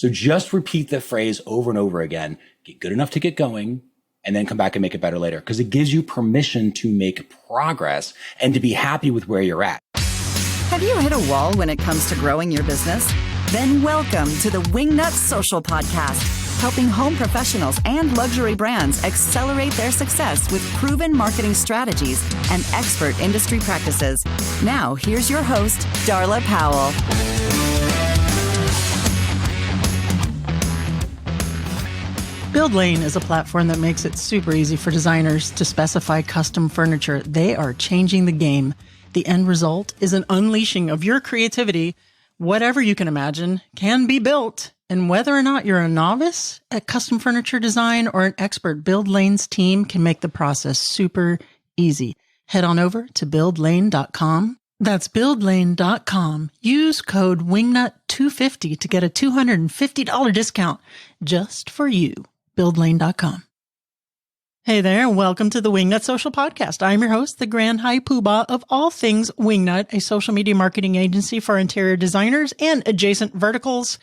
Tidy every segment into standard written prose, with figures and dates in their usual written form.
So just repeat the phrase over and over again, get good enough to get going, and then come back and make it better later, because it gives you permission to make progress and to be happy with where you're at. Have you hit a wall when it comes to growing your business? Then welcome to the WingnutSocial podcast, helping home professionals and luxury brands accelerate their success with proven marketing strategies and expert industry practices. Now, here's your host, Darla Powell. BuildLane is a platform that makes it super easy for designers to specify custom furniture. They are changing the game. The end result is an unleashing of your creativity. Whatever you can imagine can be built. And whether or not you're a novice at custom furniture design or an expert, BuildLane's team can make the process super easy. Head on over to buildlane.com. That's buildlane.com. Use code WINGNUT250 to get a $250 discount just for you. buildlane.com. Hey there, and welcome to the WingnutSocial podcast. I'm your host, the Grand High Poobah of all things Wingnut, a social media marketing agency for interior designers and adjacent verticals.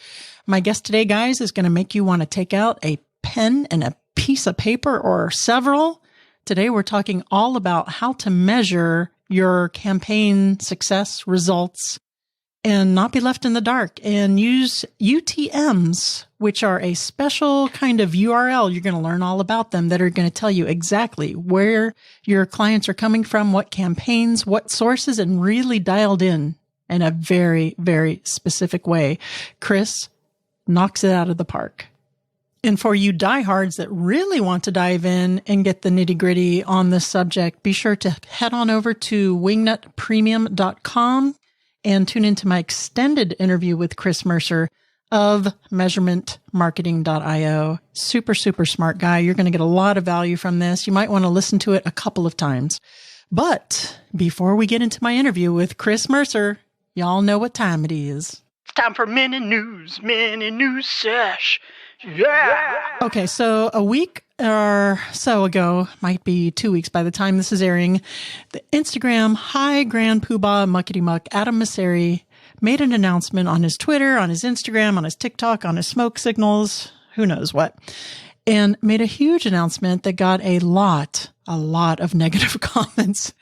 My guest today, guys, is going to make you want to take out a pen and a piece of paper or several. Today, we're talking all about how to measure your campaign success results and not be left in the dark, and use UTMs, which are a special kind of URL. You're going to learn all about them that are going to tell you exactly where your clients are coming from, what campaigns, what sources, and really dialed in a very, very specific way. Chris knocks it out of the park. And for you diehards that really want to dive in and get the nitty-gritty on this subject, be sure to head on over to wingnutpremium.com and tune into my extended interview with Chris Mercer of measurementmarketing.io. Super, super smart guy. You're going to get a lot of value from this. You might want to listen to it a couple of times. But before we get into my interview with Chris Mercer, y'all know what time it is. It's time for mini news sesh. Yeah. Okay, so a week or so ago, might be 2 weeks by the time this is airing, the Instagram Hi Grand Poobah Muckety Muck Adam Mosseri made an announcement on his Twitter, on his Instagram, on his TikTok, on his smoke signals, who knows what, and made a huge announcement that got a lot of negative comments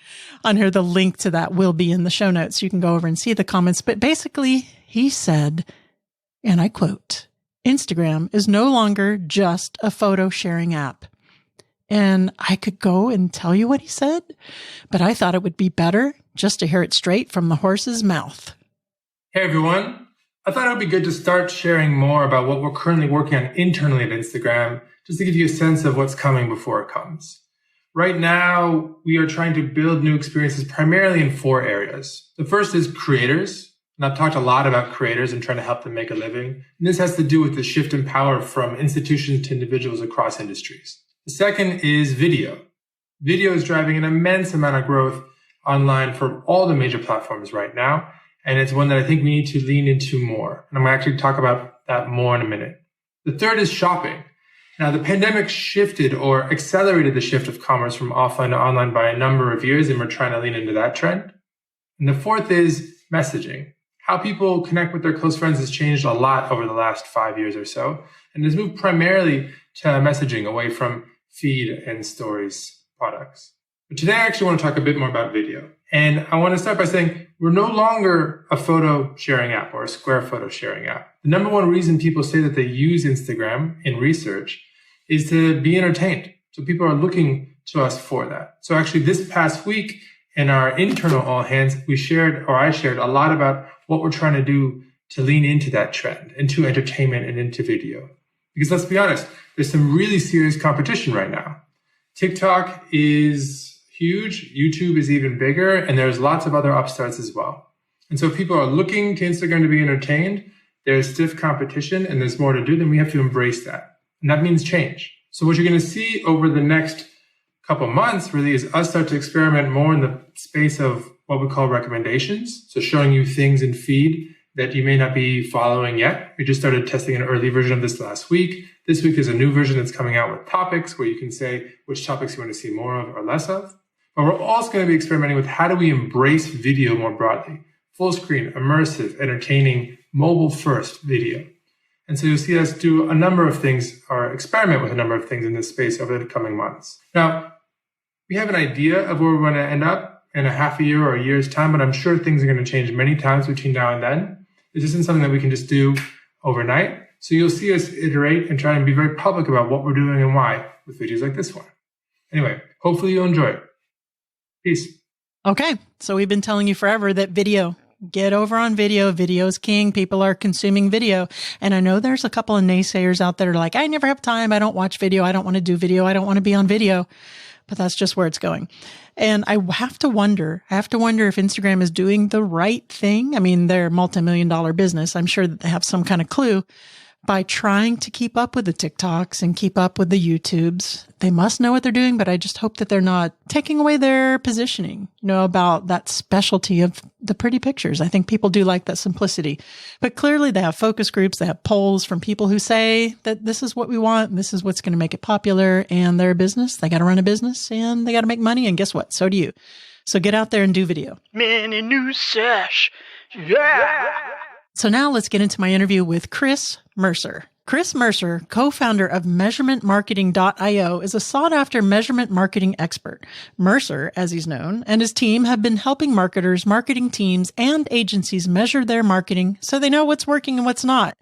on here. The link to that will be in the show notes. You can go over and see the comments. But basically, he said, and I quote, Instagram is no longer just a photo sharing app. And I could go and tell you what he said, but I thought it would be better just to hear it straight from the horse's mouth. Hey everyone. I thought it would be good to start sharing more about what we're currently working on internally at Instagram, just to give you a sense of what's coming before it comes. Right now, we are trying to build new experiences primarily in 4 areas. The first is creators. And I've talked a lot about creators and trying to help them make a living. And this has to do with the shift in power from institutions to individuals across industries. The second is video. Video is driving an immense amount of growth online for all the major platforms right now. And it's one that I think we need to lean into more. And I'm going to actually talk about that more in a minute. The third is shopping. Now, the pandemic shifted or accelerated the shift of commerce from offline to online by a number of years, and we're trying to lean into that trend. And the fourth is messaging. How people connect with their close friends has changed a lot over the last 5 years or so, and has moved primarily to messaging away from feed and stories products. But today I actually want to talk a bit more about video. And I want to start by saying we're no longer a photo sharing app or a square photo sharing app. The number one reason people say that they use Instagram in research is to be entertained. So people are looking to us for that. So actually this past week in our internal all hands, I shared a lot about what we're trying to do to lean into that trend, into entertainment and into video. Because let's be honest, there's some really serious competition right now. TikTok is huge, YouTube is even bigger, and there's lots of other upstarts as well. And so if people are looking to Instagram to be entertained, there's stiff competition and there's more to do, then we have to embrace that. And that means change. So what you're going to see over the next couple months really is us start to experiment more in the space of what we call recommendations. So showing you things in feed that you may not be following yet. We just started testing an early version of this last week. This week is a new version that's coming out with topics where you can say which topics you want to see more of or less of. But we're also going to be experimenting with how do we embrace video more broadly. Full screen, immersive, entertaining, mobile first video. And so you'll see us do a number of things or experiment with a number of things in this space over the coming months. Now, we have an idea of where we're going to end up in a half a year or a year's time, but I'm sure things are going to change many times between now and then. This isn't something that we can just do overnight. So you'll see us iterate and try and be very public about what we're doing and why with videos like this one. Anyway, hopefully you'll enjoy it. Peace. Okay. So we've been telling you forever that get over on video. Video is king. People are consuming video. And I know there's a couple of naysayers out there like, I never have time. I don't watch video. I don't want to do video. I don't want to be on video. But that's just where it's going. And I have to wonder if Instagram is doing the right thing. I mean, they're a multi-million-dollar business. I'm sure that they have some kind of clue by trying to keep up with the TikToks and keep up with the YouTubes. They must know what they're doing, but I just hope that they're not taking away their positioning, about that specialty of the pretty pictures. I think people do like that simplicity, but clearly they have focus groups. They have polls from people who say that this is what we want. And this is what's going to make it popular, and they're a business. They got to run a business and they got to make money. And guess what? So do you. So get out there and do video. Mini new Sesh. Yeah. So now let's get into my interview with Chris Mercer. Chris Mercer, co-founder of measurementmarketing.io, is a sought-after measurement marketing expert. Mercer, as he's known, and his team have been helping marketers, marketing teams, and agencies measure their marketing so they know what's working and what's not.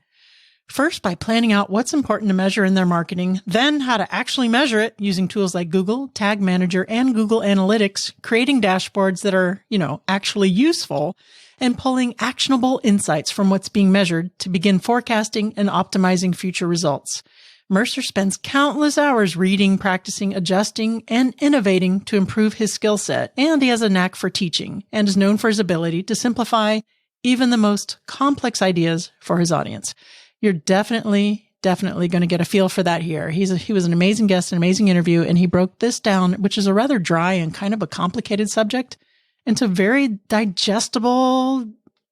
First, by planning out what's important to measure in their marketing, then how to actually measure it using tools like Google, Tag Manager, and Google Analytics, creating dashboards that are, actually useful, and pulling actionable insights from what's being measured to begin forecasting and optimizing future results. Mercer spends countless hours reading, practicing, adjusting, and innovating to improve his skill set, and he has a knack for teaching and is known for his ability to simplify even the most complex ideas for his audience. You're definitely going to get a feel for that here. He was an amazing guest, an amazing interview, and he broke this down, which is a rather dry and kind of a complicated subject, into a very digestible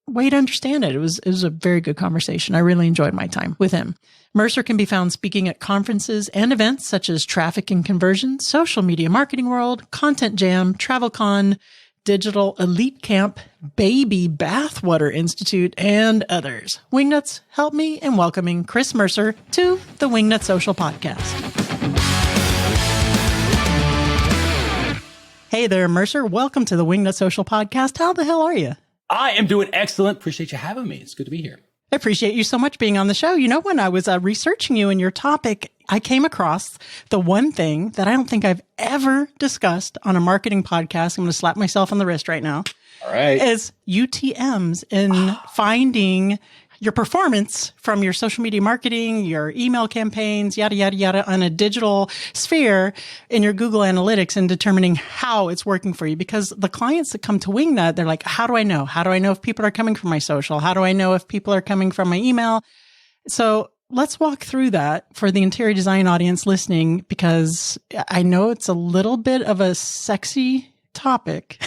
way to understand it. It was a very good conversation. I really enjoyed my time with him. Mercer can be found speaking at conferences and events such as Traffic and Conversion, Social Media Marketing World, Content Jam, TravelCon, Digital Elite Camp, Baby Bathwater Institute, and others. Wingnuts, help me in welcoming Chris Mercer to the WingnutSocial podcast. Hey there, Mercer. Welcome to the WingnutSocial podcast. How the hell are you? I am doing excellent. Appreciate you having me. It's good to be here. I appreciate you so much being on the show. When I was researching you and your topic, I came across the one thing that I don't think I've ever discussed on a marketing podcast. I'm going to slap myself on the wrist right now. All right. Is UTMs in finding your performance from your social media marketing, your email campaigns, yada, yada, yada, on a digital sphere in your Google Analytics and determining how it's working for you. Because the clients that come to Wingnut, they're like, how do I know? How do I know if people are coming from my social? How do I know if people are coming from my email? So let's walk through that for the interior design audience listening, because I know it's a little bit of a sexy topic,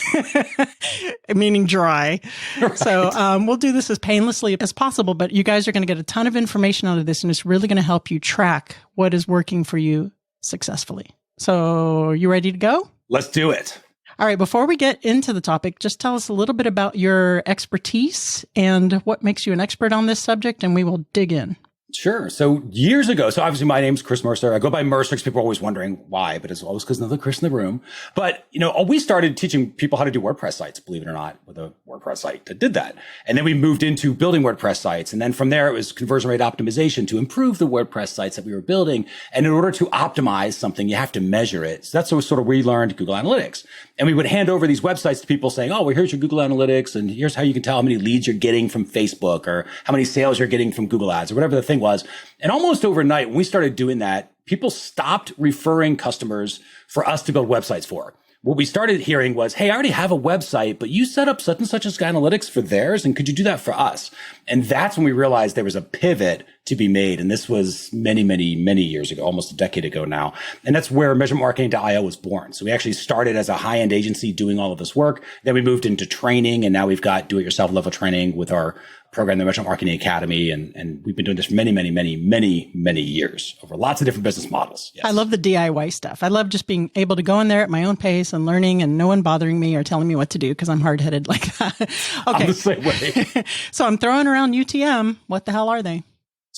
meaning dry. Right. So we'll do this as painlessly as possible, but you guys are going to get a ton of information out of this, and it's really going to help you track what is working for you successfully. So you ready to go? Let's do it. All right. Before we get into the topic, just tell us a little bit about your expertise and what makes you an expert on this subject, and we will dig in. Sure. So years ago, so obviously my name's Chris Mercer. I go by Mercer because people are always wondering why, but it's always because another Chris in the room. But, we started teaching people how to do WordPress sites, believe it or not, with a WordPress site that did that. And then we moved into building WordPress sites. And then from there, it was conversion rate optimization to improve the WordPress sites that we were building. And in order to optimize something, you have to measure it. So that's sort of where we learned Google Analytics. And we would hand over these websites to people saying, oh, well, here's your Google Analytics. And here's how you can tell how many leads you're getting from Facebook or how many sales you're getting from Google Ads or whatever the thing was. And almost overnight, when we started doing that, people stopped referring customers for us to build websites for. What we started hearing was, hey, I already have a website, but you set up such and such as analytics for theirs, and could you do that for us? And that's when we realized there was a pivot to be made. And this was many, many, many years ago, almost a decade ago now. And that's where measurementmarketing.io was born. So we actually started as a high-end agency doing all of this work. Then we moved into training, and now we've got do-it-yourself level training with our program, the Measurement Marketing Academy. And we've been doing this for many, many, many, many, many years over lots of different business models. Yes. I love the DIY stuff. I love just being able to go in there at my own pace and learning and no one bothering me or telling me what to do because I'm hard-headed like that. Okay. I'm the same way. So I'm throwing around UTM. What the hell are they?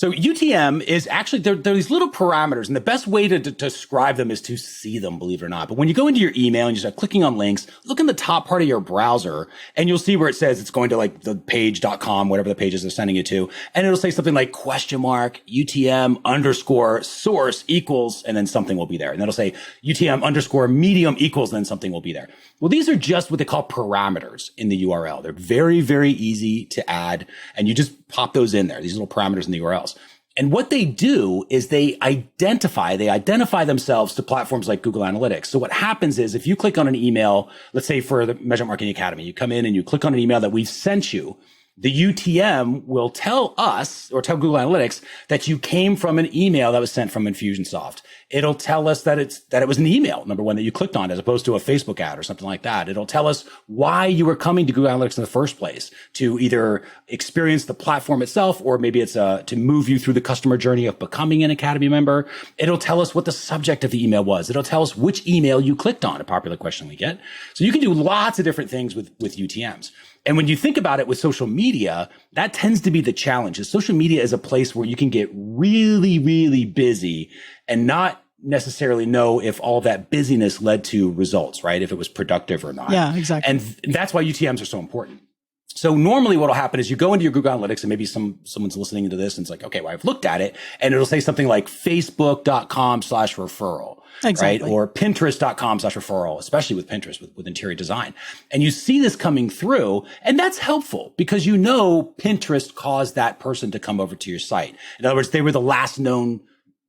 So UTM is actually, they're these little parameters, and the best way to describe them is to see them, believe it or not. But when you go into your email and you start clicking on links, look in the top part of your browser and you'll see where it says it's going to like the page.com, whatever the pages they're sending you to. And it'll say something like $UTM_source equals, and then something will be there. And it'll say UTM_medium equals, and then something will be there. Well, these are just what they call parameters in the URL. They're very, very easy to add, and you just pop those in there, these little parameters in the URLs. And what they do is they identify themselves to platforms like Google Analytics. So what happens is if you click on an email, let's say for the Measurement Marketing Academy, you come in and you click on an email that we've sent you, the UTM will tell us or tell Google Analytics that you came from an email that was sent from Infusionsoft. It'll tell us that it was an email, number one, that you clicked on as opposed to a Facebook ad or something like that. It'll tell us why you were coming to Google Analytics in the first place, to either experience the platform itself, or maybe it's to move you through the customer journey of becoming an Academy member. It'll tell us what the subject of the email was. It'll tell us which email you clicked on, a popular question we get. So you can do lots of different things with UTMs. And when you think about it with social media, that tends to be the challenge. Is social media is a place where you can get really, really busy and not necessarily know if all that busyness led to results, right? If it was productive or not. Yeah, exactly. And that's why UTMs are so important. So normally what will happen is you go into your Google Analytics, and maybe someone's listening to this and it's like, okay, well, I've looked at it, and it'll say something like Facebook.com/referral. Exactly. Right? Or Pinterest.com/referral, especially with Pinterest, with interior design. And you see this coming through, and that's helpful because you know Pinterest caused that person to come over to your site. In other words, they were the last known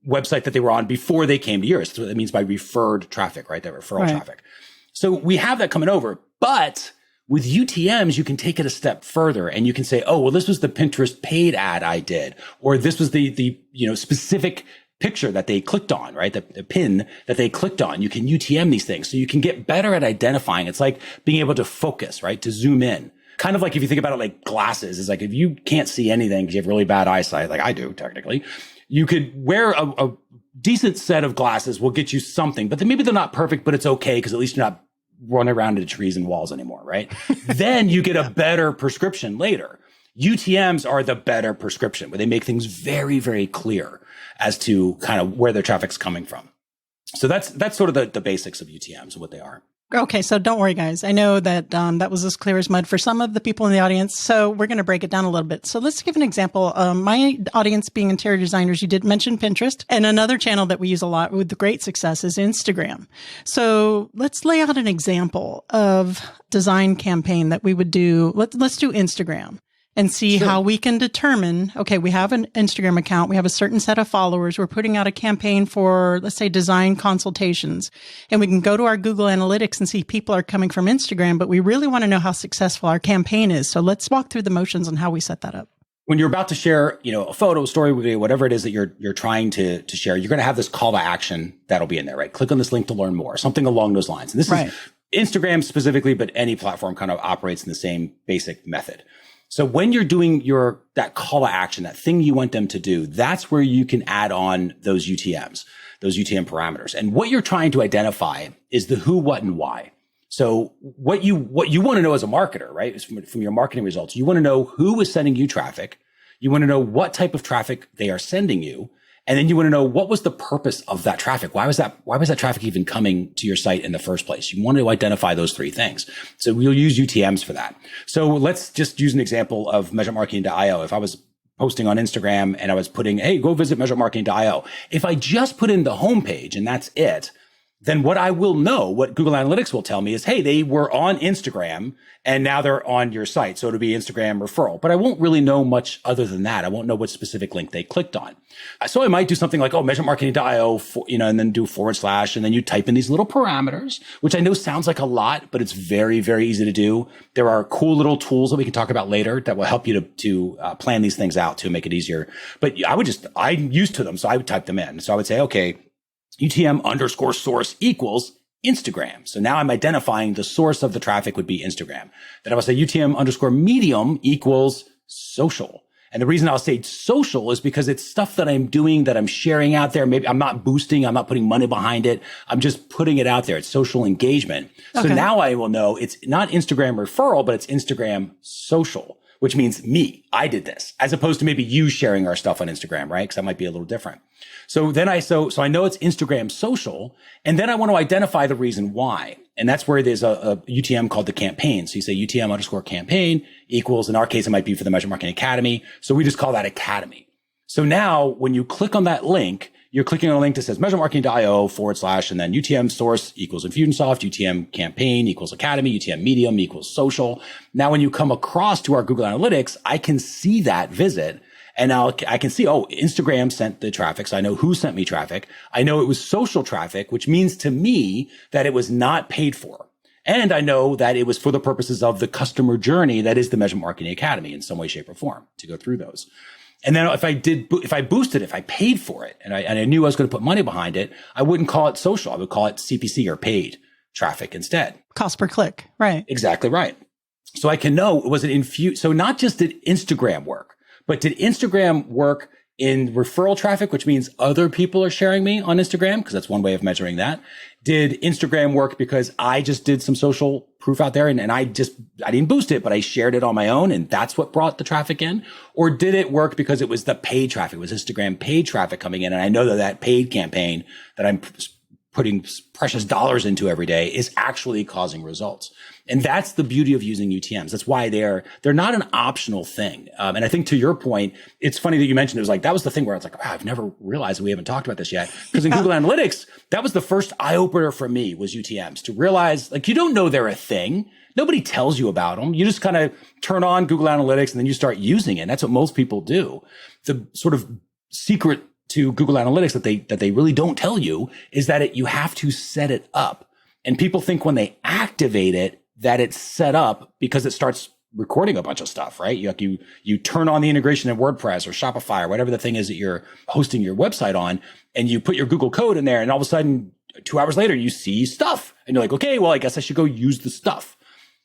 website that they were on before they came to yours. So that means by referred traffic, right? That referral traffic. So we have that coming over, but with UTMs, you can take it a step further and you can say, oh, well, this was the Pinterest paid ad I did, or this was the specific picture that they clicked on, right? The pin that they clicked on. You can UTM these things. So you can get better at identifying. It's like being able to focus, right? To zoom in. Kind of like if you think about it like glasses, it's like if you can't see anything because you have really bad eyesight, like I do technically, you could wear a decent set of glasses will get you something, but then maybe they're not perfect, but it's okay because at least you're not running around into trees and walls anymore, right? Then you get a better prescription later. UTMs are the better prescription where they make things very, very clear as to kind of where their traffic's coming from. So that's sort of the basics of UTMs and what they are. Okay, so don't worry, guys. I know that that was as clear as mud for some of the people in the audience, so we're going to break it down a little bit. So let's give an example. My audience being interior designers, you did mention Pinterest, and another channel that we use a lot with great success is Instagram. So let's lay out an example of design campaign that we would do. Let's do Instagram. And see how we can determine, okay, we have an Instagram account. We have a certain set of followers. We're putting out a campaign for, let's say, design consultations. And we can go to our Google Analytics and see people are coming from Instagram, but we really want to know how successful our campaign is. So let's walk through the motions on how we set that up. When you're about to share, a photo, story, video, whatever it is that you're trying to share, you're going to have this call to action that'll be in there, right? Click on this link to learn more, something along those lines. And this is Instagram specifically, but any platform kind of operates in the same basic method. So when you're doing that call to action, that thing you want them to do, that's where you can add on those UTMs, those UTM parameters. And what you're trying to identify is the who, what, and why. So what you want to know as a marketer, right, is from your marketing results, you want to know who is sending you traffic. You want to know what type of traffic they are sending you. And then you want to know what was the purpose of that traffic? Why was that traffic even coming to your site in the first place? You want to identify those three things. So we'll use UTMs for that. So let's just use an example of measuremarketing.io. If I was posting on Instagram and I was putting, hey, go visit measuremarketing.io. If I just put in the homepage and that's it, then what I will know, what Google Analytics will tell me is, hey, they were on Instagram and now they're on your site. So it'll be Instagram referral, but I won't really know much other than that. I won't know what specific link they clicked on. So I might do something like, measuremarketing.io, and then do / and then you type in these little parameters, which I know sounds like a lot, but it's very, very easy to do. There are cool little tools that we can talk about later that will help you to plan these things out to make it easier. But I'm used to them. So I would type them in. So I would say, okay, UTM_source equals Instagram. So now I'm identifying the source of the traffic would be Instagram. Then I will say UTM_medium equals social. And the reason I'll say social is because it's stuff that I'm doing, that I'm sharing out there. Maybe I'm not boosting, I'm not putting money behind it. I'm just putting it out there. It's social engagement. Okay. So now I will know it's not Instagram referral, but it's Instagram social, which means me. I did this, as opposed to maybe you sharing our stuff on Instagram, right? Because that might be a little different. So then so I know it's Instagram social, and then I want to identify the reason why. And that's where there's a UTM called the campaign. So you say UTM_campaign equals, in our case, it might be for the Measurement Marketing Academy. So we just call that Academy. So now when you click on that link, you're clicking on a link that says measuremarketing.io / and then UTM source equals Infusionsoft, UTM campaign equals Academy, UTM medium equals social. Now, when you come across to our Google Analytics, I can see that visit. And now I can see, oh, Instagram sent the traffic. So I know who sent me traffic. I know it was social traffic, which means to me that it was not paid for. And I know that it was for the purposes of the customer journey that is the Measurement Marketing Academy in some way, shape, or form to go through those. And then if I boosted it, if I paid for it and I knew I was going to put money behind it, I wouldn't call it social. I would call it CPC or paid traffic instead. Cost per click. Right. Exactly right. So I can know, was it so not just did Instagram work, but did Instagram work in referral traffic, which means other people are sharing me on Instagram? Because that's one way of measuring that. Did Instagram work because I just did some social proof out there and I didn't boost it, but I shared it on my own and that's what brought the traffic in? Or did it work because it was the paid traffic? It was Instagram paid traffic coming in. And I know that paid campaign that I'm putting precious dollars into every day is actually causing results. And that's the beauty of using UTMs. That's why they're not an optional thing. And I think to your point, it's funny that you mentioned it was like, that was the thing where it's like, oh, I've never realized we haven't talked about this yet. Because in Google Analytics, that was the first eye opener for me was UTMs to realize like, you don't know they're a thing. Nobody tells you about them. You just kind of turn on Google Analytics and then you start using it. And that's what most people do. The sort of secret to Google Analytics that they really don't tell you is that you have to set it up. And people think when they activate it, that it's set up because it starts recording a bunch of stuff, right? You turn on the integration in WordPress or Shopify or whatever the thing is that you're hosting your website on, and you put your Google code in there, and all of a sudden, 2 hours later, you see stuff. And you're like, okay, well, I guess I should go use the stuff.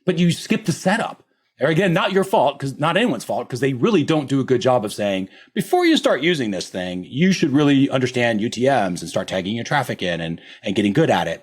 But you skip the setup. Or again, not your fault, because not anyone's fault, because they really don't do a good job of saying, before you start using this thing, you should really understand UTMs and start tagging your traffic in and getting good at it.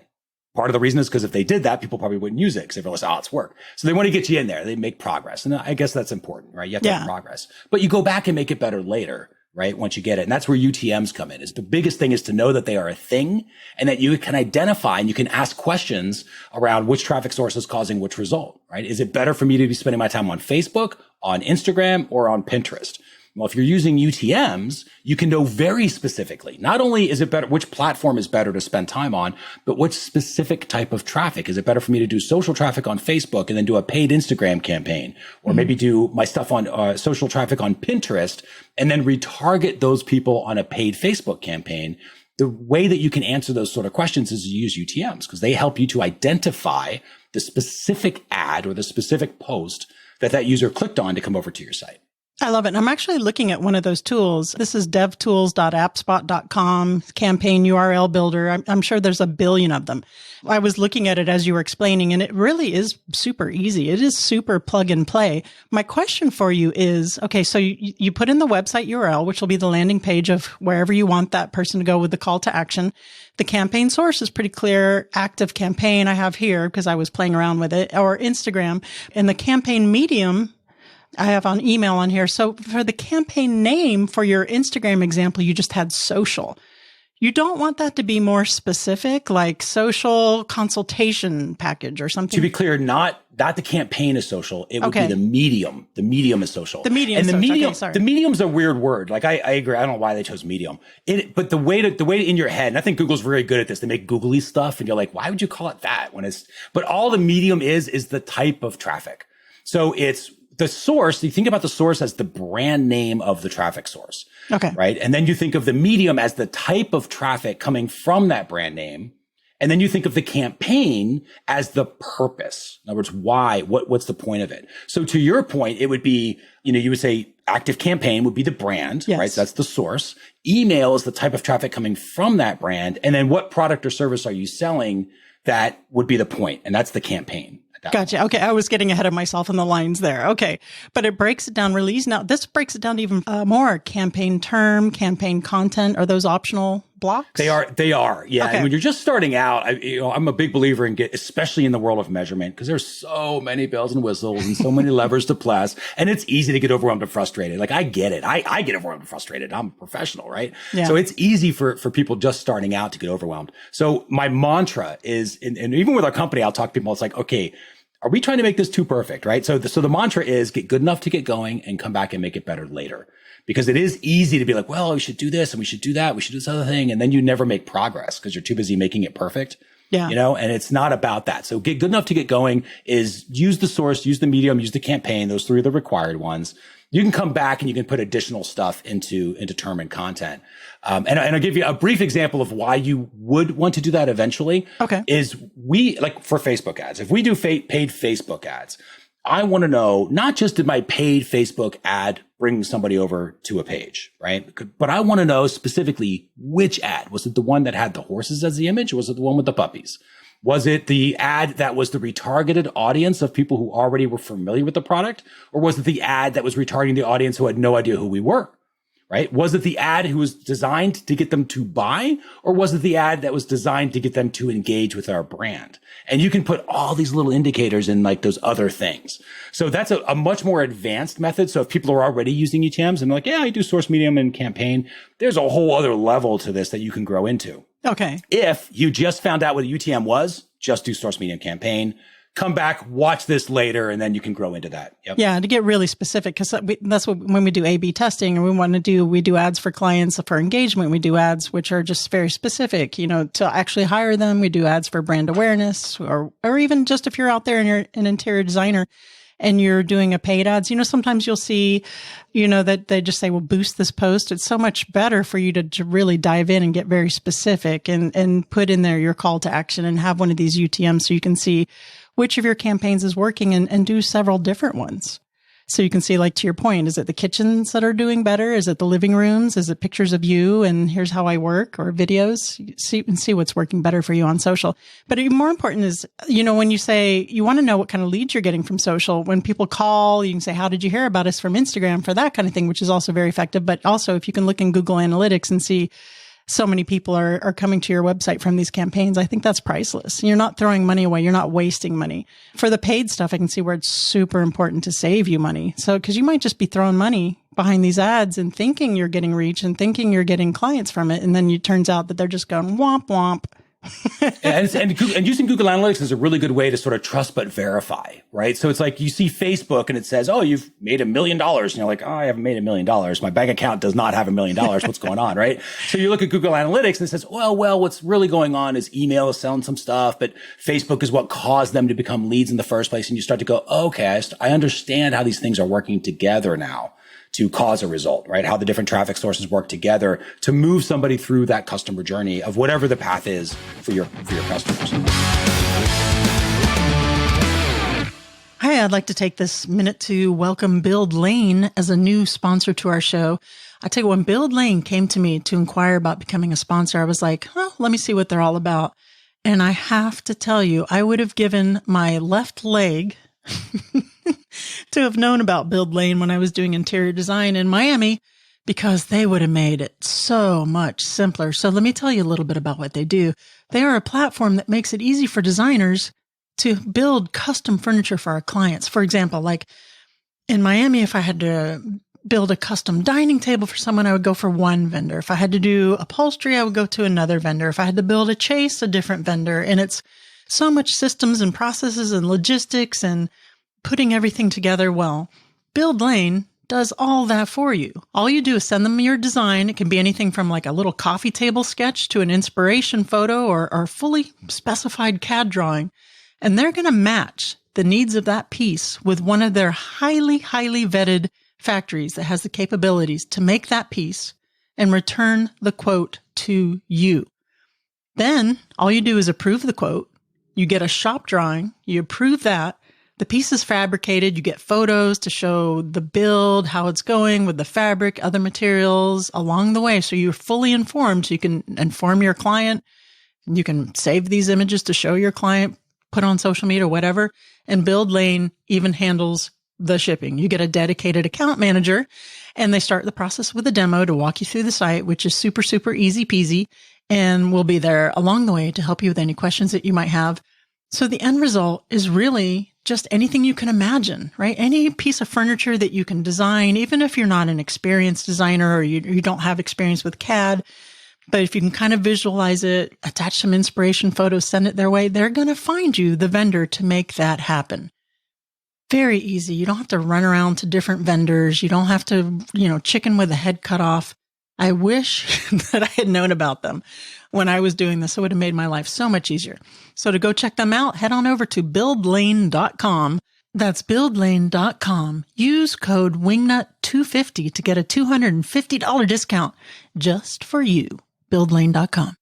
Part of the reason is because if they did that, people probably wouldn't use it because they realize, oh, it's work. So they want to get you in there. They make progress. And I guess that's important, right? You have to have progress. But you go back and make it better later, right? Once you get it. And that's where UTMs come in. Is the biggest thing is to know that they are a thing and that you can identify and you can ask questions around which traffic source is causing which result, right? Is it better for me to be spending my time on Facebook, on Instagram, or on Pinterest? Well, if you're using UTMs, you can know very specifically, not only is it better, which platform is better to spend time on, but which specific type of traffic. Is it better for me to do social traffic on Facebook and then do a paid Instagram campaign, or maybe do my stuff on social traffic on Pinterest and then retarget those people on a paid Facebook campaign? The way that you can answer those sort of questions is to use UTMs because they help you to identify the specific ad or the specific post that user clicked on to come over to your site. I love it. And I'm actually looking at one of those tools. This is devtools.appspot.com, campaign URL builder. I'm sure there's a billion of them. I was looking at it as you were explaining, and it really is super easy. It is super plug and play. My question for you is, okay, so you put in the website URL, which will be the landing page of wherever you want that person to go with the call to action. The campaign source is pretty clear. Active campaign I have here because I was playing around with it, or Instagram. And the campaign medium I have on email on here. So for the campaign name for your Instagram example, you just had social. You don't want that to be more specific, like social consultation package or something. To be clear, not the campaign is social. It would be the medium. The medium is social. The medium and is the social. medium, okay, sorry. The medium's a weird word. Like I agree. I don't know why they chose medium. But the way in your head, and I think Google's very good at this. They make googly stuff, and you're like, why would you call it that but all the medium is the type of traffic. So it's the source. You think about the source as the brand name of the traffic source. Okay. Right. And then you think of the medium as the type of traffic coming from that brand name. And then you think of the campaign as the purpose. In other words, why? What's the point of it? So to your point, it would be, you would say active campaign would be the brand, right? So that's the source. Email is the type of traffic coming from that brand. And then what product or service are you selling? That would be the point. And that's the campaign. Gotcha. Okay. I was getting ahead of myself in the lines there. Okay. But it breaks it down really easy. Now, this breaks it down even more. Campaign term, campaign content. Are those optional blocks? They are. Yeah. Okay. And when you're just starting out, I'm a big believer in especially in the world of measurement, because there's so many bells and whistles and so many levers to press, and it's easy to get overwhelmed and frustrated. Like, I get it. I get overwhelmed and frustrated. I'm a professional, right? Yeah. So it's easy for people just starting out to get overwhelmed. So my mantra is, and even with our company, I'll talk to people. It's like, okay, are we trying to make this too perfect, right? So the mantra is get good enough to get going and come back and make it better later. Because it is easy to be like, well, we should do this and we should do that. We should do this other thing. And then you never make progress because you're too busy making it perfect. Yeah. And it's not about that. So get good enough to get going is use the source, use the medium, use the campaign. Those three are the required ones. You can come back and you can put additional stuff into term and content. And I'll give you a brief example of why you would want to do that eventually. Okay. Is we, like for Facebook ads, if we do paid Facebook ads, I want to know, not just did my paid Facebook ad bring somebody over to a page, right? But I want to know specifically which ad. Was it the one that had the horses as the image? Or was it the one with the puppies? Was it the ad that was the retargeted audience of people who already were familiar with the product? Or was it the ad that was retargeting the audience who had no idea who we were? Right? Was it the ad who was designed to get them to buy, or was it the ad that was designed to get them to engage with our brand? And you can put all these little indicators in like those other things. So that's a much more advanced method. So if people are already using UTMs and they're like, yeah, I do source, medium, and campaign, there's a whole other level to this that you can grow into. Okay. If you just found out what a UTM was, just do source, medium, campaign. Come back, watch this later, and then you can grow into that. Yep. Yeah, to get really specific, because that's what, when we do A/B testing and we do ads for clients for engagement, we do ads which are just very specific, to actually hire them. We do ads for brand awareness, or even just if you're out there and you're an interior designer and you're doing a paid ads, sometimes you'll see, that they just say, well, boost this post. It's so much better for you to really dive in and get very specific and put in there your call to action and have one of these UTMs so you can see which of your campaigns is working and do several different ones. So you can see, like, to your point, is it the kitchens that are doing better? Is it the living rooms? Is it pictures of you and here's how I work, or videos? See what's working better for you on social. But even more important is, when you say you want to know what kind of leads you're getting from social, when people call, you can say, how did you hear about us from Instagram, for that kind of thing, which is also very effective. But also if you can look in Google Analytics and see so many people are coming to your website from these campaigns, I think that's priceless. You're not throwing money away. You're not wasting money. For the paid stuff, I can see where it's super important to save you money. So, because you might just be throwing money behind these ads and thinking you're getting reach and thinking you're getting clients from it. And then it turns out that they're just going womp womp. and using Google Analytics is a really good way to sort of trust but verify, right? So it's like you see Facebook and it says, oh, you've made $1 million. And you're like, oh, I haven't made $1 million. My bank account does not have $1 million. What's going on, right? So you look at Google Analytics and it says, well, what's really going on is email is selling some stuff, but Facebook is what caused them to become leads in the first place. And you start to go, okay, I understand how these things are working together now to cause a result, right? How the different traffic sources work together to move somebody through that customer journey of whatever the path is for your customers. Hi, I'd like to take this minute to welcome Build Lane as a new sponsor to our show. I tell you, when Build Lane came to me to inquire about becoming a sponsor, I was like, let me see what they're all about. And I have to tell you, I would have given my left leg to have known about Build Lane when I was doing interior design in Miami, because they would have made it so much simpler. So let me tell you a little bit about what they do. They are a platform that makes it easy for designers to build custom furniture for our clients. For example, like in Miami, if I had to build a custom dining table for someone, I would go for one vendor. If I had to do upholstery, I would go to another vendor. If I had to build a chase, a different vendor. And it's so much systems and processes and logistics and putting everything together. Well, Build Lane does all that for you. All you do is send them your design. It can be anything from like a little coffee table sketch to an inspiration photo or fully specified CAD drawing. And they're going to match the needs of that piece with one of their highly, highly vetted factories that has the capabilities to make that piece and return the quote to you. Then all you do is approve the quote. You get a shop drawing. You approve that. The piece is fabricated. You get photos to show the build, how it's going with the fabric, other materials along the way. So you're fully informed. So you can inform your client. You can save these images to show your client, put on social media, whatever. And Build Lane even handles the shipping. You get a dedicated account manager, and they start the process with a demo to walk you through the site, which is super, super easy peasy. And we'll be there along the way to help you with any questions that you might have. So the end result is really just anything you can imagine, right? Any piece of furniture that you can design, even if you're not an experienced designer or you don't have experience with CAD, but if you can kind of visualize it, attach some inspiration photos, send it their way, they're going to find you the vendor to make that happen. Very easy. You don't have to run around to different vendors. You don't have to, chicken with a head cut off. I wish that I had known about them when I was doing this. It would have made my life so much easier. So to go check them out, head on over to buildlane.com. That's buildlane.com. Use code WINGNUT250 to get a $250 discount just for you. Buildlane.com.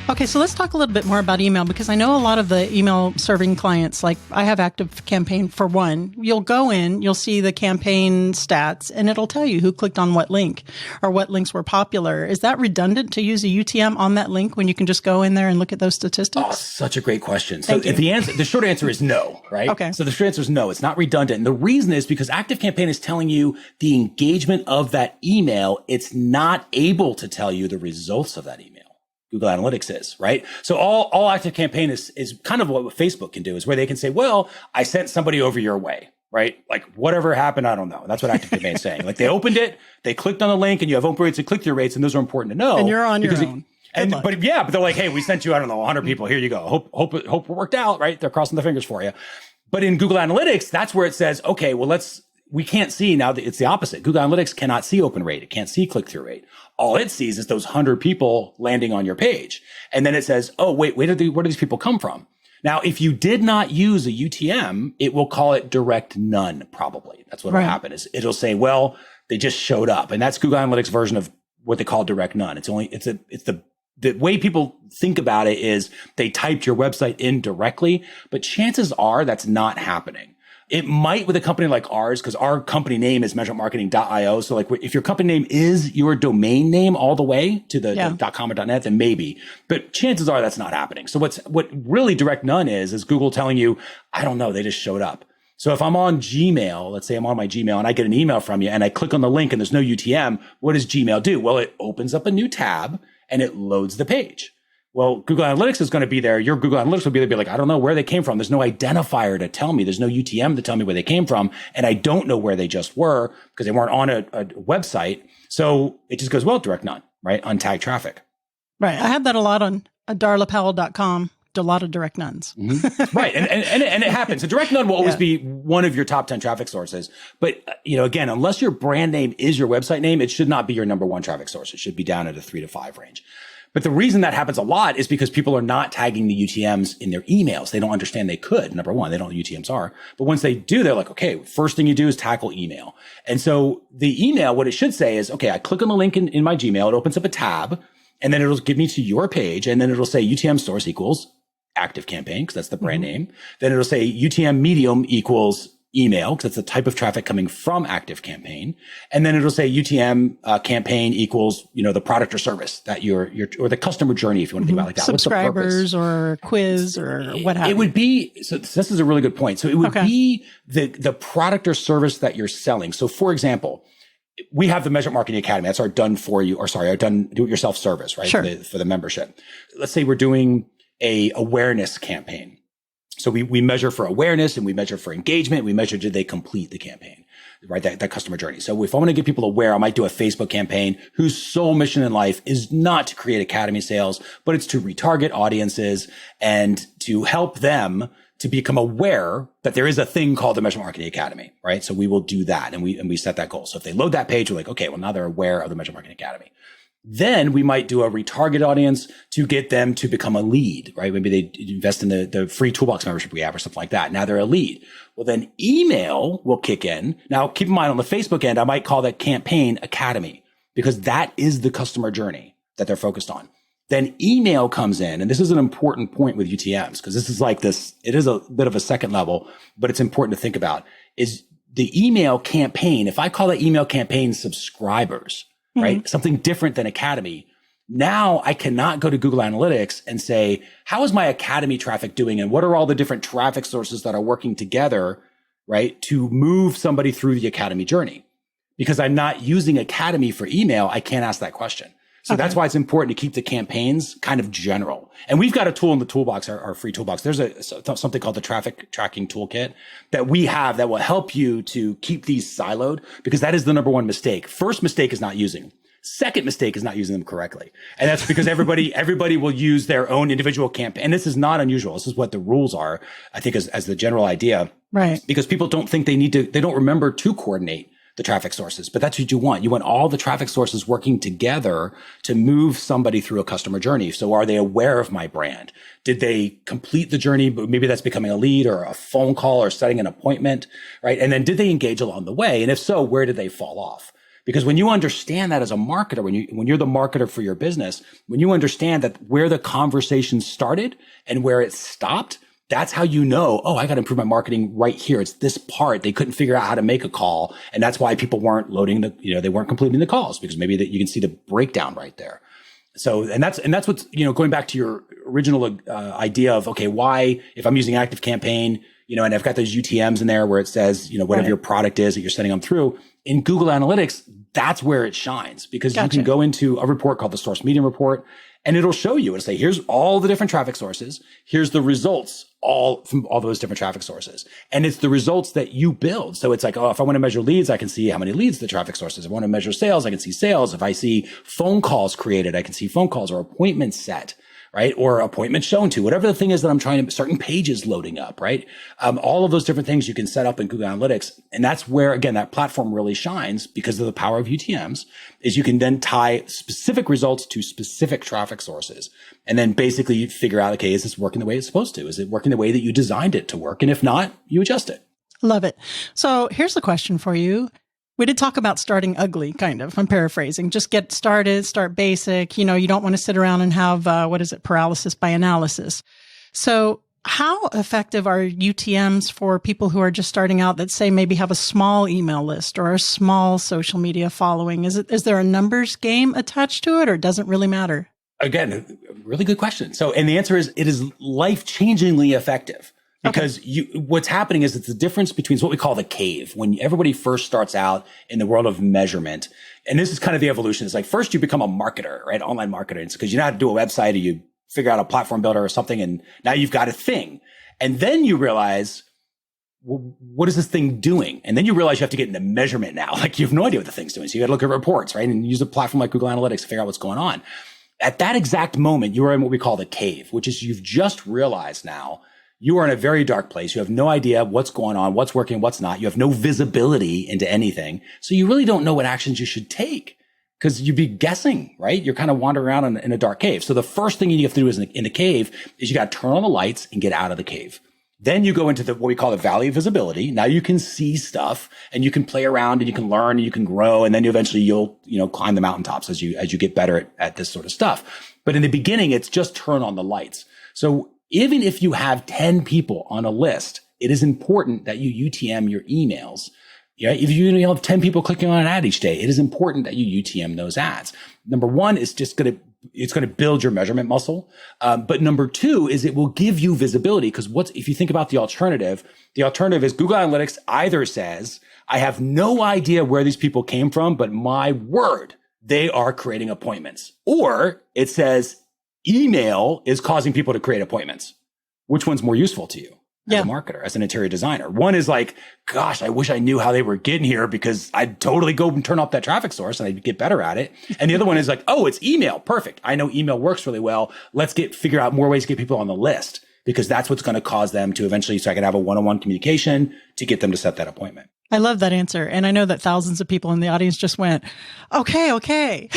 Okay, so let's talk a little bit more about email, because I know a lot of the email serving clients, like I have Active Campaign for one. You'll go in, you'll see the campaign stats, and it'll tell you who clicked on what link or what links were popular. Is that redundant to use a UTM on that link when you can just go in there and look at those statistics? Oh, such a great question. So the short answer is no, right? Okay. So the short answer is no, it's not redundant. And the reason is because Active Campaign is telling you the engagement of that email. It's not able to tell you the results of that email. Google Analytics is, right? So all Active Campaign is kind of what Facebook can do, is where they can say, well, I sent somebody over your way, right? Like whatever happened, I don't know. That's what Active Campaign is saying. Like they opened it, they clicked on the link, and you have open rates and click-through rates, and those are important to know. And you're on your own. But they're like, hey, we sent you, I don't know, 100 people. Here you go. Hope it worked out, right? They're crossing their fingers for you. But in Google Analytics, that's where it says, okay, well, we can't see now. It's the opposite. Google Analytics cannot see open rate. It can't see click-through rate. All it sees is those 100 people landing on your page. And then it says, oh, wait, where do these people come from? Now, if you did not use a UTM, it will call it direct none, probably. That's what will happen, is it'll say, well, they just showed up. And that's Google Analytics version of what they call direct none. It's the way people think about it is they typed your website in directly, but chances are that's not happening. It might with a company like ours, because our company name is measurementmarketing.io. So like if your company name is your domain name all the way to the .com or .net, then maybe. But chances are that's not happening. So what really direct none is Google telling you, I don't know, they just showed up. So if I'm on Gmail, let's say I'm on my Gmail and I get an email from you and I click on the link and there's no UTM, what does Gmail do? Well, it opens up a new tab and it loads the page. Well, Google Analytics is going to be there. Your Google Analytics will be there, be like, I don't know where they came from. There's no identifier to tell me. There's no UTM to tell me where they came from. And I don't know where they just were because they weren't on a website. So it just goes, well, direct none, right? Untagged traffic. Right. I had that a lot on darlapowell.com. A lot of direct nuns. Right. And it happens. So direct none will always be one of your top 10 traffic sources. But, again, unless your brand name is your website name, it should not be your number one traffic source. It should be down at a 3 to 5 range. But the reason that happens a lot is because people are not tagging the UTMs in their emails. They don't understand they could. Number one, they don't know what UTMs are. But once they do, they're like, okay, first thing you do is tackle email. And so the email, what it should say is, okay, I click on the link in my Gmail. It opens up a tab and then it'll give me to your page. And then it'll say UTM source equals Active Campaign, because that's the brand name. Then it'll say UTM medium equals email, because that's the type of traffic coming from Active Campaign. And then it'll say UTM campaign equals, the product or service that or the customer journey, if you want to think about it like that. Subscribers or quiz or what have you. It would be, so this is a really good point. So it would be the product or service that you're selling. So for example, we have the Measurement Marketing Academy. That's our done do-it-yourself service, right? Sure. For the membership. Let's say we're doing a awareness campaign. So we measure for awareness and we measure for engagement. We measure, did they complete the campaign, right? That customer journey. So if I want to get people aware, I might do a Facebook campaign whose sole mission in life is not to create academy sales, but it's to retarget audiences and to help them to become aware that there is a thing called the Measurement Marketing Academy, right? So we will do that and we set that goal. So if they load that page, we're like, okay, well now they're aware of the Measurement Marketing Academy. Then we might do a retarget audience to get them to become a lead, right? Maybe they invest in the free toolbox membership we have or something like that. Now they're a lead. Well, then email will kick in. Now, keep in mind on the Facebook end, I might call that Campaign Academy because that is the customer journey that they're focused on. Then email comes in. And this is an important point with UTMs because this is like this. It is a bit of a second level, but it's important to think about is the email campaign. If I call that email campaign subscribers, right? Something different than Academy. Now I cannot go to Google Analytics and say, how is my Academy traffic doing? And what are all the different traffic sources that are working together, right, to move somebody through the Academy journey? Because I'm not using Academy for email, I can't ask that question. So that's why it's important to keep the campaigns kind of general. And we've got a tool in the toolbox, our free toolbox. There's something called the Traffic Tracking Toolkit that we have that will help you to keep these siloed, because that is the number one mistake. First mistake is not using. Second mistake is not using them correctly. And that's because everybody will use their own individual campaign. And this is not unusual. This is what the rules are, I think, as the general idea. Right. Because people don't think they don't remember to coordinate the traffic sources, but that's what you want. You want all the traffic sources working together to move somebody through a customer journey. So are they aware of my brand? Did they complete the journey? Maybe that's becoming a lead or a phone call or setting an appointment, right? And then did they engage along the way? And if so, where did they fall off? Because when you understand that as a marketer, when you're the marketer for your business, when you understand that where the conversation started and where it stopped, that's how you know, oh, I got to improve my marketing right here. It's this part. They couldn't figure out how to make a call. And that's why people weren't loading they weren't completing the calls, because maybe that you can see the breakdown right there. So, and that's what's, going back to your original idea of, okay, why, if I'm using Active Campaign, and I've got those UTMs in there where it says, whatever your product is that you're sending them through, in Google Analytics, that's where it shines, because you can go into a report called the Source Medium Report, and it'll show you, it'll say, here's all the different traffic sources. Here's the results all from all those different traffic sources. And it's the results that you build. So it's like, oh, if I want to measure leads, I can see how many leads the traffic sources. If I want to measure sales, I can see sales. If I see phone calls created, I can see phone calls, or appointments set, right? Or appointments shown to, whatever the thing is that I'm trying to, certain pages loading up, right? All of those different things you can set up in Google Analytics. And that's where, again, that platform really shines, because of the power of UTMs, is you can then tie specific results to specific traffic sources. And then basically figure out, okay, is this working the way it's supposed to? Is it working the way that you designed it to work? And if not, you adjust it. Love it. So here's the question for you. We did talk about starting ugly, kind of. I'm paraphrasing. Just get started, start basic. You don't want to sit around and have, paralysis by analysis. So how effective are UTMs for people who are just starting out that say maybe have a small email list or a small social media following? Is there a numbers game attached to it, or does it really matter? Again, really good question. So, and the answer is, it is life-changingly effective. Because what's happening is it's the difference between what we call the cave. When everybody first starts out in the world of measurement, and this is kind of the evolution. It's like, first you become a marketer, right? Online marketer. It's because you know how to do a website, or you figure out a platform builder or something, and now you've got a thing. And then you realize, well, what is this thing doing? And then you realize you have to get into measurement now. Like, you have no idea what the thing's doing. So you got to look at reports, right? And use a platform like Google Analytics to figure out what's going on. At that exact moment, you are in what we call the cave, which is you've just realized now you are in a very dark place. You have no idea what's going on, what's working, what's not. You have no visibility into anything. So you really don't know what actions you should take, because you'd be guessing, right? You're kind of wandering around in a dark cave. So the first thing you have to do is in the cave is you got to turn on the lights and get out of the cave. Then you go into what we call the valley of visibility. Now you can see stuff, and you can play around, and you can learn, and you can grow. And then eventually you'll, climb the mountaintops as you get better at this sort of stuff. But in the beginning, it's just turn on the lights. So even if you have 10 people on a list, it is important that you UTM your emails. If you have 10 people clicking on an ad each day, it is important that you UTM those ads. Number one, it's going to build your measurement muscle. But number two is it will give you visibility, because if you think about the alternative is Google Analytics either says, I have no idea where these people came from, but my word, they are creating appointments. Or it says, email is causing people to create appointments. Which one's more useful to you as a marketer, as an interior designer? One is like, gosh, I wish I knew how they were getting here, because I'd totally go and turn off that traffic source and I'd get better at it. And the other one is like, oh, it's email. Perfect. I know email works really well. Let's figure out more ways to get people on the list, because that's what's going to cause them to eventually, so I can have a one-on-one communication to get them to set that appointment. I love that answer. And I know that thousands of people in the audience just went, okay. Enough,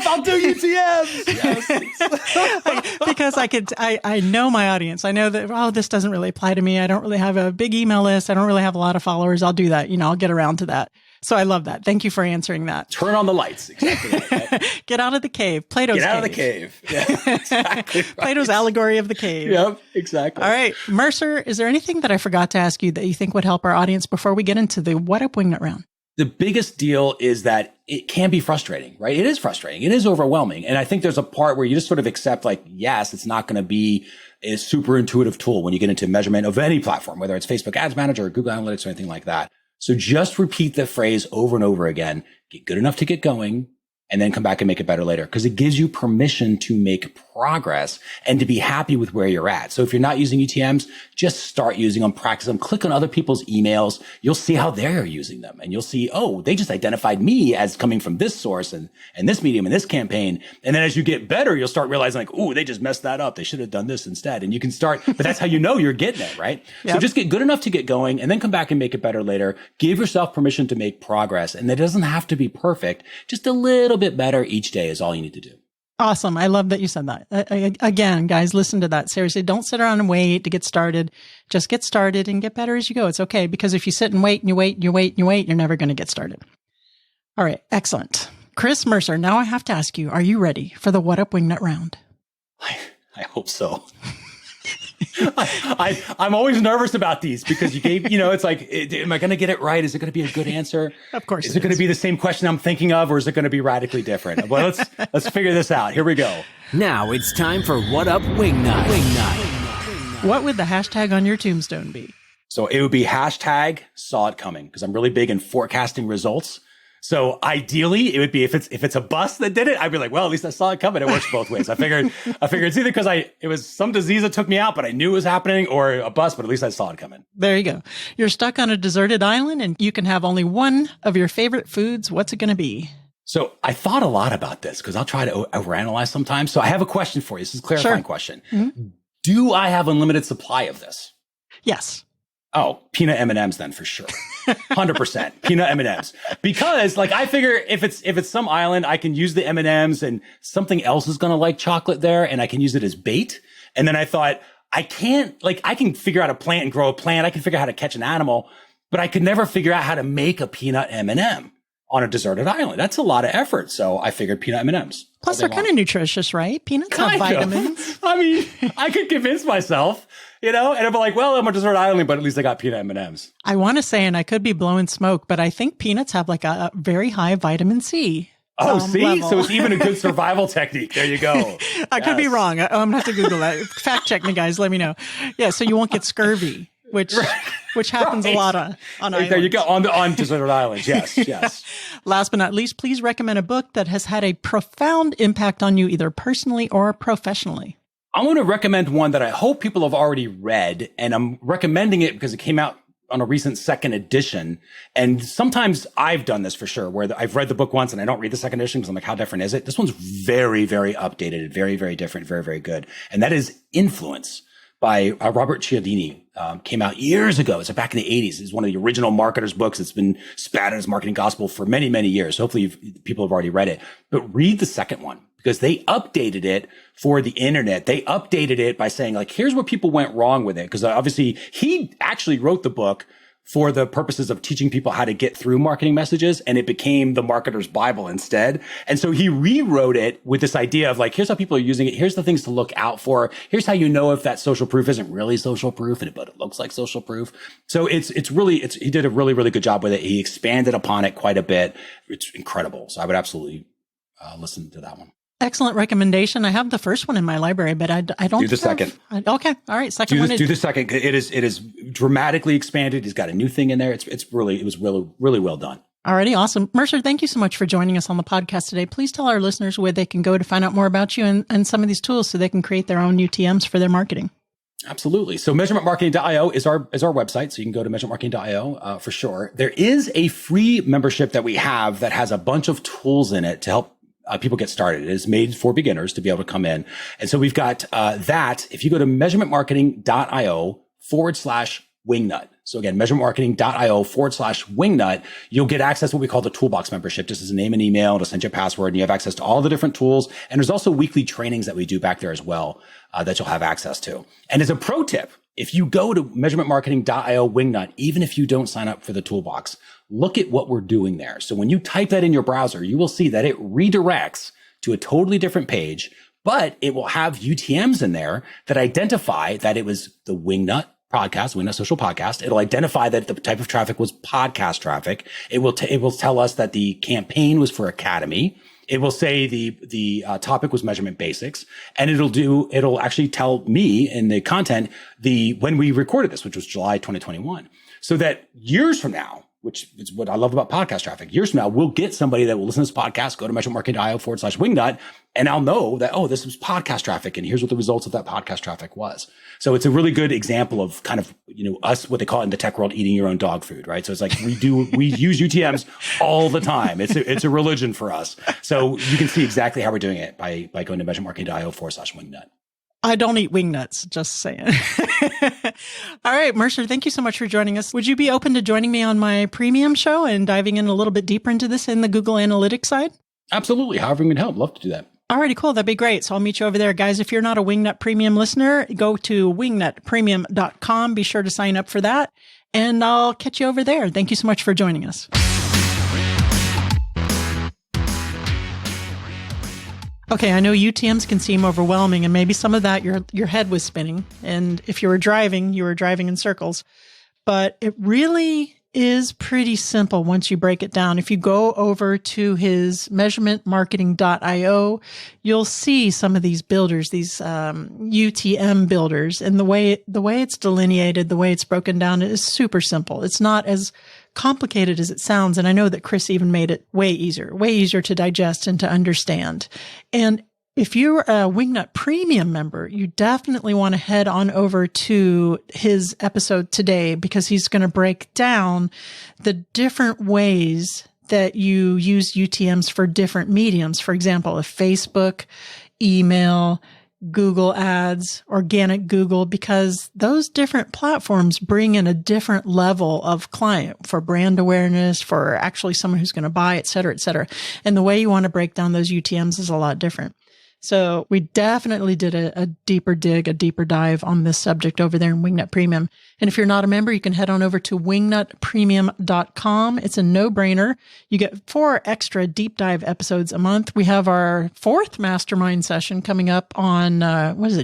I'll do UTMs. Yes. Because I know my audience. I know that, this doesn't really apply to me. I don't really have a big email list. I don't really have a lot of followers. I'll do that. I'll get around to that. So I love that. Thank you for answering that. Turn on the lights. Exactly. Right. Get out of the cave. Plato's cave. Get out of the cave. Yeah, exactly. Right. Plato's allegory of the cave. Yep, exactly. All right. Mercer, is there anything that I forgot to ask you that you think would help our audience before we get into the What Up Wingnut round? The biggest deal is that it can be frustrating, right? It is frustrating. It is overwhelming. And I think there's a part where you just sort of accept like, yes, it's not going to be a super intuitive tool when you get into measurement of any platform, whether it's Facebook Ads Manager or Google Analytics or anything like that. So just repeat the phrase over and over again, get good enough to get going, and then come back and make it better later, because it gives you permission to make progress and to be happy with where you're at. So if you're not using UTMs, just start using them, practice them, click on other people's emails. You'll see how they're using them, and you'll see, oh, they just identified me as coming from this source and this medium and this campaign. And then as you get better, you'll start realizing like, oh, they just messed that up. They should have done this instead. And you can start, but that's how you know you're getting it, right? Yep. So just get good enough to get going and then come back and make it better later. Give yourself permission to make progress. And it doesn't have to be perfect. Just a little bit better each day is all you need to do. Awesome. I love that you said that. Again, guys, listen to that. Seriously, don't sit around and wait to get started. Just get started and get better as you go. It's okay. Because if you sit and wait and you wait and you wait and you wait, you're never going to get started. All right. Excellent. Chris Mercer, now I have to ask you, are you ready for the What Up Wingnut round? I hope so. I'm always nervous about these because you gave, it's like, am I going to get it right? Is it going to be a good answer? Of course. Is it going to be the same question I'm thinking of, or is it going to be radically different? Well, let's figure this out. Here we go. Now it's time for What Up Wingnut. What would the hashtag on your tombstone be? So it would be hashtag saw it coming, because I'm really big in forecasting results. So ideally, it would be if it's a bus that did it, I'd be like, well, at least I saw it coming. It works both ways. I figured it's either because it was some disease that took me out, but I knew it was happening, or a bus, but at least I saw it coming. There you go. You're stuck on a deserted island and you can have only one of your favorite foods. What's it going to be? So I thought a lot about this because I'll try to overanalyze sometimes. So I have a question for you. This is a clarifying question. Mm-hmm. Do I have unlimited supply of this? Yes. Oh, peanut M&Ms then for sure. 100% peanut M&Ms. Because like I figure if it's some island, I can use the M&Ms and something else is going to like chocolate there and I can use it as bait. And then I thought I can figure out a plant and grow a plant. I can figure out how to catch an animal, but I could never figure out how to make a peanut M&M on a deserted island. That's a lot of effort. So I figured peanut M&Ms. Plus they're kind of nutritious, right? Peanuts have vitamins. I mean, I could convince myself, and I'd be like, well, I'm a desert island, but at least I got peanut M&Ms. I want to say, and I could be blowing smoke, but I think peanuts have like a very high vitamin C. Oh, see? Level. So it's even a good survival technique. There you go. I could be wrong. I'm going to have to Google that. Fact check me, guys. Let me know. Yeah, so you won't get scurvy, which happens a lot on islands. There you go. On deserted islands. Yes. Last but not least, please recommend a book that has had a profound impact on you, either personally or professionally. I'm going to recommend one that I hope people have already read, and I'm recommending it because it came out on a recent second edition. And sometimes I've done this for sure, where I've read the book once and I don't read the second edition because I'm like, how different is it? This one's very, very updated, very, very different, very, very good. And that is Influence by Robert Cialdini. Came out years ago. It's back in the 80s. It's one of the original marketers' books. It's been spat as marketing gospel for many, many years. Hopefully people have already read it. But read the second one, because they updated it for the internet. They updated it by saying, like, here's where people went wrong with it. Because obviously he actually wrote the book for the purposes of teaching people how to get through marketing messages, and it became the marketer's Bible instead. And so he rewrote it with this idea of like, here's how people are using it. Here's the things to look out for. Here's how you know if that social proof isn't really social proof, but it looks like social proof. So he did a really, really good job with it. He expanded upon it quite a bit. It's incredible. So I would absolutely listen to that one. Excellent recommendation. I have the first one in my library, but I don't do the second. Okay. All right. Second one. Do the second. It is dramatically expanded. He's got a new thing in there. It was really well done. Alrighty. Awesome. Mercer, thank you so much for joining us on the podcast today. Please tell our listeners where they can go to find out more about you and some of these tools so they can create their own UTMs for their marketing. Absolutely. So measurementmarketing.io is our website. So you can go to measurementmarketing.io for sure. There is a free membership that we have that has a bunch of tools in it to help people get started. It is made for beginners to be able to come in. And so we've got that. If you go to measurementmarketing.io/Wingnut. So again, measurementmarketing.io/Wingnut, you'll get access to what we call the Toolbox membership. Just as a name and email, to send you a password, and you have access to all the different tools. And there's also weekly trainings that we do back there as well that you'll have access to. And as a pro tip, if you go to measurementmarketing.io/Wingnut, even if you don't sign up for the Toolbox, look at what we're doing there. So when you type that in your browser, you will see that it redirects to a totally different page, but it will have UTMs in there that identify that it was the Wingnut podcast, Wingnut Social podcast. It'll identify that the type of traffic was podcast traffic. It will tell us that the campaign was for Academy. It will say the topic was measurement basics, and it'll actually tell me in the content when we recorded this, which was July 2021, so that years from now, which is what I love about podcast traffic. Years from now, we'll get somebody that will listen to this podcast, go to measurementmarketing.io/Wingnut, and I'll know that, oh, this was podcast traffic, and here's what the results of that podcast traffic was. So it's a really good example of kind of, us, what they call it in the tech world, eating your own dog food, right? So it's like we use UTMs all the time. It's a religion for us. So you can see exactly how we're doing it by going to measurementmarketing.io/Wingnut. I don't eat wingnuts, just saying. All right, Mercer, thank you so much for joining us. Would you be open to joining me on my premium show and diving in a little bit deeper into this in the Google Analytics side? Absolutely. However we can help. Love to do that. Alrighty, cool. That'd be great. So I'll meet you over there. Guys, if you're not a Wingnut Premium listener, go to wingnutpremium.com. Be sure to sign up for that. And I'll catch you over there. Thank you so much for joining us. Okay, I know UTMs can seem overwhelming, and maybe some of that your head was spinning. And if you were driving in circles. But it really is pretty simple once you break it down. If you go over to his measurementmarketing.io, you'll see some of these builders, these UTM builders, and the way it's delineated, the way it's broken down is super simple. It's not as complicated as it sounds. And I know that Chris even made it way easier to digest and to understand. And if you're a Wingnut Premium member, you definitely want to head on over to his episode today, because he's going to break down the different ways that you use UTMs for different mediums. For example, if Facebook, email, Google ads, organic Google, because those different platforms bring in a different level of client for brand awareness, for actually someone who's going to buy, et cetera, et cetera. And the way you want to break down those UTMs is a lot different. So we definitely did a deeper dive on this subject over there in Wingnut Premium. And if you're not a member, you can head on over to wingnutpremium.com. It's a no-brainer. You get 4 extra deep dive episodes a month. We have our 4th mastermind session coming up on,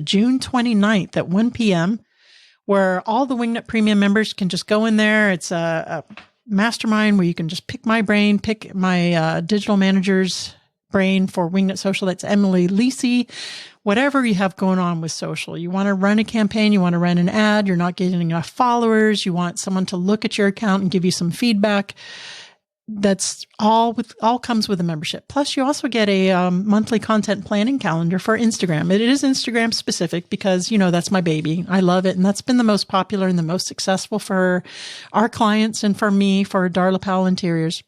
June 29th at 1 p.m., where all the Wingnut Premium members can just go in there. It's a mastermind where you can just pick my brain, pick my digital manager's brain for WingnutSocial. That's Emily Lisi. Whatever you have going on with social, you want to run a campaign, you want to run an ad, you're not getting enough followers, you want someone to look at your account and give you some feedback. That's all comes with a membership. Plus, you also get a monthly content planning calendar for Instagram. It is Instagram specific because, that's my baby. I love it. And that's been the most popular and the most successful for our clients and for me, for Darla Powell Interiors.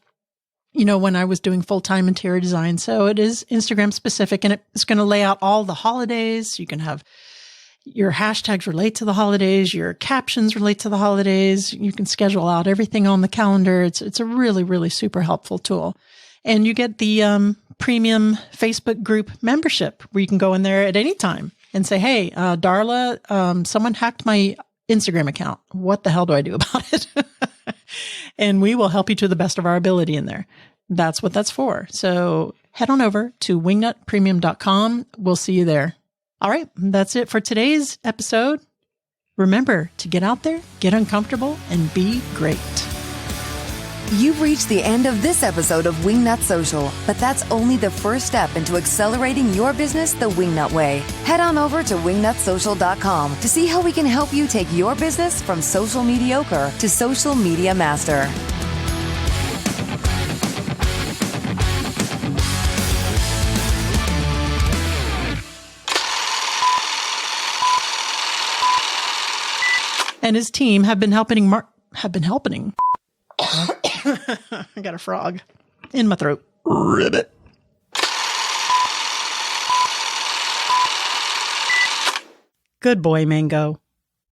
When I was doing full-time interior design. So it is Instagram specific, and it's going to lay out all the holidays. You can have your hashtags relate to the holidays, your captions relate to the holidays. You can schedule out everything on the calendar. It's a really, really super helpful tool. And you get the premium Facebook group membership where you can go in there at any time and say, hey, Darla, someone hacked my Instagram account. What the hell do I do about it? And we will help you to the best of our ability in there. That's what that's for. So head on over to wingnutpremium.com. We'll see you there. All right. That's it for today's episode. Remember to get out there, get uncomfortable, and be great. You've reached the end of this episode of Wingnut Social, but that's only the first step into accelerating your business the Wingnut way. Head on over to wingnutsocial.com to see how we can help you take your business from social mediocre to social media master. And his team have been helping I got a frog in my throat. Ribbit. Good boy, Mango.